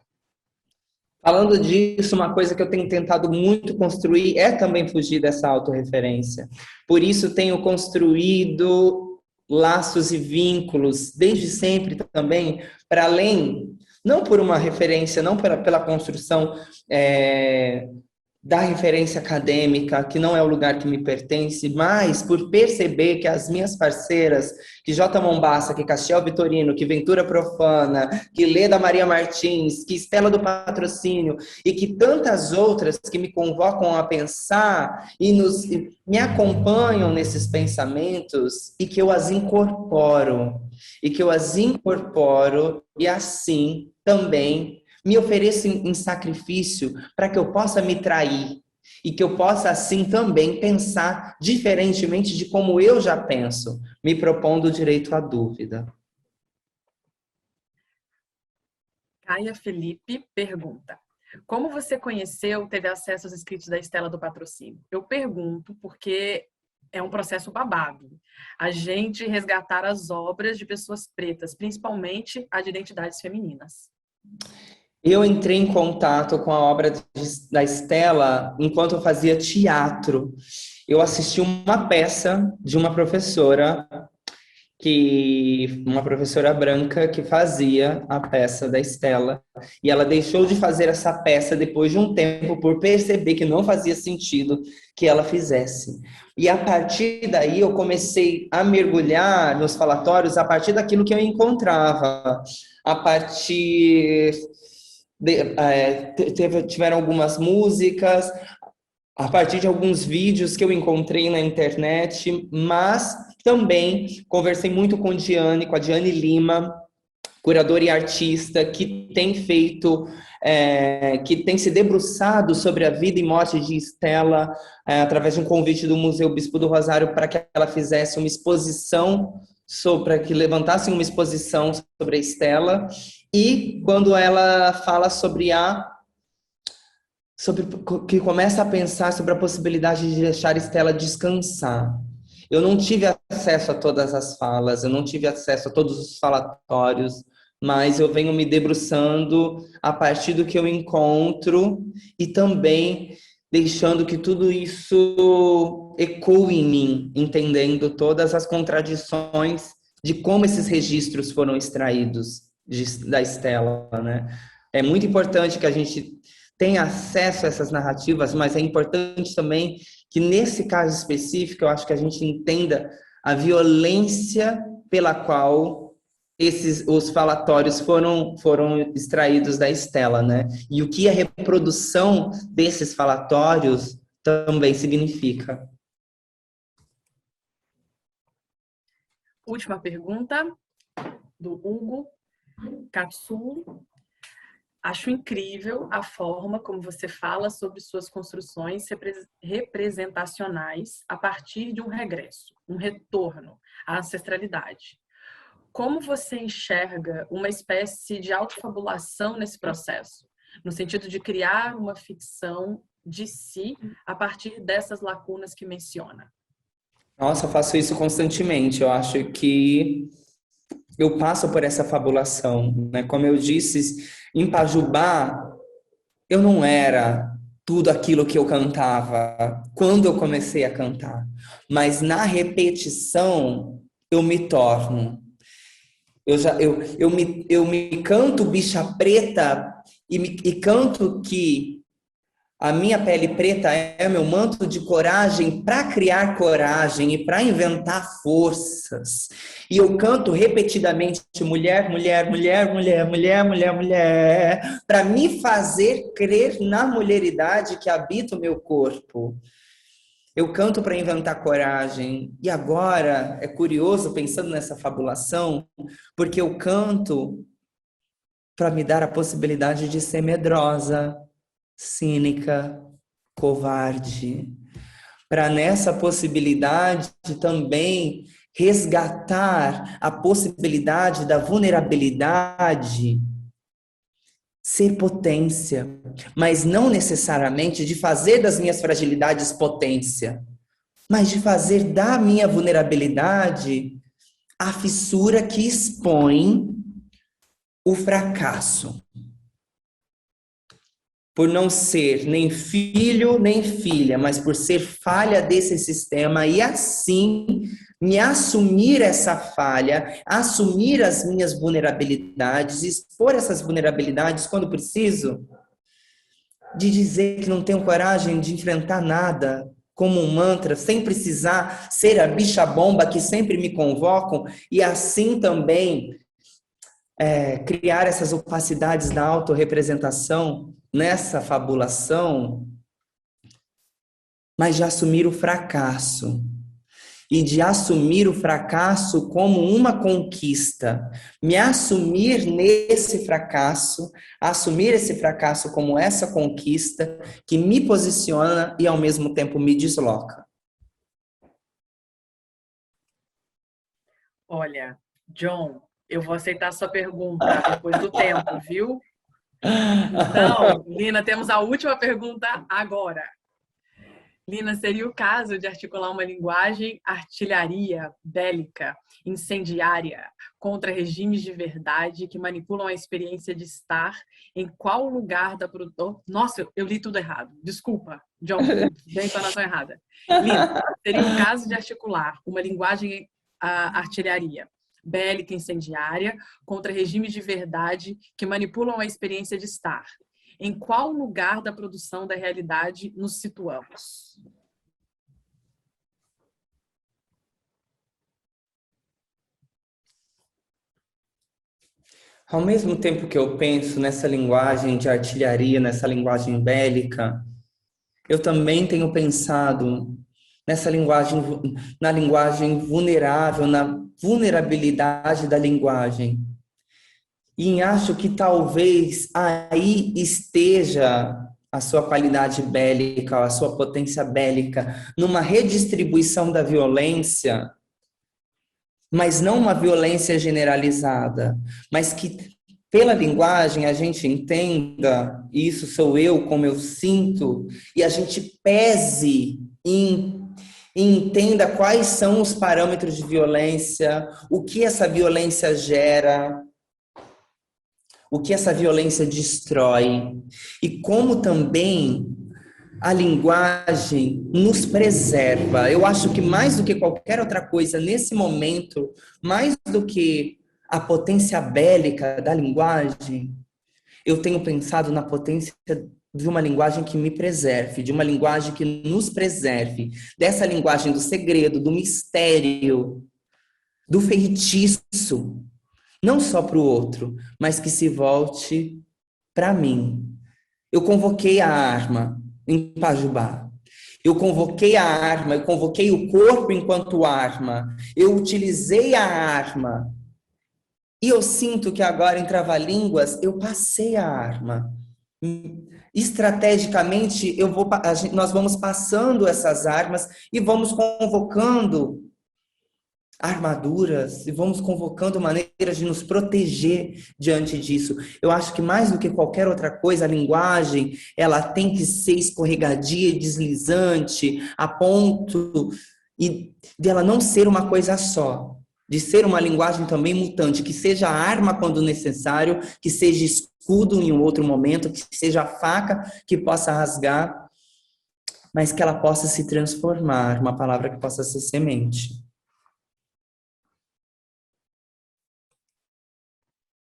Falando disso, uma coisa que eu tenho tentado muito construir é também fugir dessa autorreferência. Por isso tenho construído laços e vínculos, desde sempre também, para além, não por uma referência, não pela construção da referência acadêmica, que não é o lugar que me pertence, mas por perceber que as minhas parceiras, que J. Mombassa, que Castiel Vitorino, que Ventura Profana, que Leda Maria Martins, que Estela do Patrocínio, e que tantas outras que me convocam a pensar e me acompanham nesses pensamentos, e que eu as incorporo, e assim também me ofereço em sacrifício para que eu possa me trair e que eu possa, assim, também pensar diferentemente de como eu já penso, me propondo o direito à dúvida. Caia Felipe pergunta, como você conheceu, teve acesso aos escritos da Estela do Patrocínio? Eu pergunto porque é um processo babado. A gente resgatar as obras de pessoas pretas, principalmente a de identidades femininas. Eu entrei em contato com a obra da Estela enquanto eu fazia teatro. Eu assisti uma peça de uma professora branca que fazia a peça da Estela, e ela deixou de fazer essa peça depois de um tempo por perceber que não fazia sentido que ela fizesse. E a partir daí eu comecei a mergulhar nos falatórios a partir daquilo que eu encontrava, a partir tiveram algumas músicas, a partir de alguns vídeos que eu encontrei na internet, mas também conversei muito com a Diane Lima, curadora e artista, que tem feito, que tem se debruçado sobre a vida e morte de Estela, através de um convite do Museu Bispo do Rosário para que ela fizesse uma exposição, para que levantassem uma exposição sobre a Estela. E quando ela fala sobre que começa a pensar sobre a possibilidade de deixar Estela descansar. Eu não tive acesso a todas as falas, eu não tive acesso a todos os falatórios, mas eu venho me debruçando a partir do que eu encontro e também deixando que tudo isso ecoe em mim, entendendo todas as contradições de como esses registros foram extraídos da Estela, né? É muito importante que a gente tenha acesso a essas narrativas, mas é importante também que, nesse caso específico, eu acho que a gente entenda a violência pela qual os falatórios foram extraídos da Estela, né? E o que a reprodução desses falatórios também significa. Última pergunta, do Hugo Katsu. Acho incrível a forma como você fala sobre suas construções representacionais a partir de um regresso, um retorno à ancestralidade. Como você enxerga uma espécie de autofabulação nesse processo, no sentido de criar uma ficção de si a partir dessas lacunas que menciona? Nossa, eu faço isso constantemente. Eu acho que eu passo por essa fabulação, né? Como eu disse, em Pajubá, eu não era tudo aquilo que eu cantava quando eu comecei a cantar, mas na repetição eu me torno. Eu me canto bicha preta e canto que a minha pele preta é meu manto de coragem para criar coragem e para inventar forças. E eu canto repetidamente mulher, mulher, mulher, mulher, mulher, mulher, mulher, para me fazer crer na mulheridade que habita o meu corpo. Eu canto para inventar coragem. E agora é curioso pensando nessa fabulação, porque eu canto para me dar a possibilidade de ser medrosa, cínica, covarde, para nessa possibilidade também resgatar a possibilidade da vulnerabilidade, ser potência, mas não necessariamente de fazer das minhas fragilidades potência, mas de fazer da minha vulnerabilidade a fissura que expõe o fracasso. Por não ser nem filho nem filha, mas por ser falha desse sistema e assim me assumir essa falha, assumir as minhas vulnerabilidades, expor essas vulnerabilidades quando preciso, de dizer que não tenho coragem de enfrentar nada como um mantra, sem precisar ser a bicha bomba que sempre me convocam e assim também criar essas opacidades da autorrepresentação nessa fabulação, mas de assumir o fracasso. E de assumir o fracasso como uma conquista. Me assumir nesse fracasso, assumir esse fracasso como essa conquista que me posiciona e ao mesmo tempo me desloca. Olha, John, eu vou aceitar a sua pergunta depois do tempo, viu? Então, Lina, temos a última pergunta agora. Lina, seria o caso de articular uma linguagem artilharia bélica, incendiária, contra regimes de verdade que manipulam a experiência de estar em qual lugar da produção... Nossa, eu li tudo errado. Desculpa, John, dei a entonação errada. Lina, seria o caso de articular uma linguagem artilharia bélica, incendiária, contra regimes de verdade que manipulam a experiência de estar. Em qual lugar da produção da realidade nos situamos? Ao mesmo tempo que eu penso nessa linguagem de artilharia, nessa linguagem bélica, eu também tenho pensado nessa linguagem, na linguagem vulnerável, na vulnerabilidade da linguagem. E acho que talvez aí esteja a sua qualidade bélica, a sua potência bélica, numa redistribuição da violência, mas não uma violência generalizada, mas que pela linguagem a gente entenda, isso sou eu, como eu sinto, e a gente pese e entenda quais são os parâmetros de violência, o que essa violência gera, o que essa violência destrói e como também a linguagem nos preserva. Eu acho que mais do que qualquer outra coisa, nesse momento, mais do que a potência bélica da linguagem, eu tenho pensado na potência de uma linguagem que me preserve, de uma linguagem que nos preserve, dessa linguagem do segredo, do mistério, do feitiço, não só para o outro, mas que se volte para mim. Eu convoquei a arma em Pajubá. Eu convoquei a arma, eu convoquei o corpo enquanto arma. Eu utilizei a arma. E eu sinto que agora, em Trava-Línguas, eu passei a arma. Estrategicamente, nós vamos passando essas armas e vamos convocando armaduras e vamos convocando maneiras de nos proteger diante disso. Eu acho que mais do que qualquer outra coisa, a linguagem, ela tem que ser escorregadia e deslizante a ponto de ela não ser uma coisa só, de ser uma linguagem também mutante, que seja arma quando necessário, que seja escudo em um outro momento, que seja faca que possa rasgar, mas que ela possa se transformar, uma palavra que possa ser semente.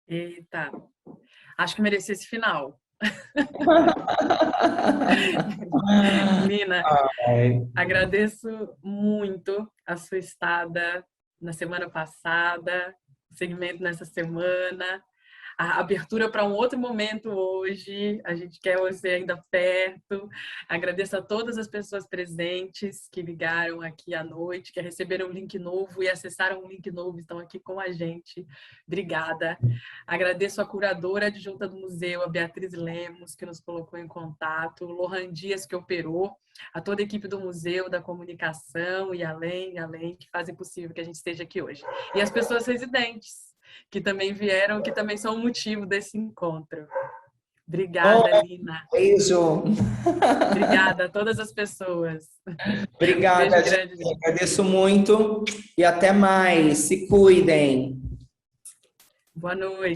Eita, acho que merecia esse final. Lina, agradeço muito a sua estada na semana passada, o segmento nessa semana, a abertura para um outro momento hoje. A gente quer você ainda perto. Agradeço a todas as pessoas presentes que ligaram aqui à noite, que receberam um link novo e acessaram um link novo, estão aqui com a gente. Obrigada. Agradeço a curadora adjunta do museu, a Beatriz Lemos, que nos colocou em contato, o Lohan Dias, que operou, a toda a equipe do museu, da comunicação e além, que fazem possível que a gente esteja aqui hoje. E as pessoas residentes, que também vieram, que também são o motivo desse encontro. Obrigada, Lina. Beijo. Obrigada a todas as pessoas. Obrigada, gente. Agradeço muito e até mais. Se cuidem. Boa noite.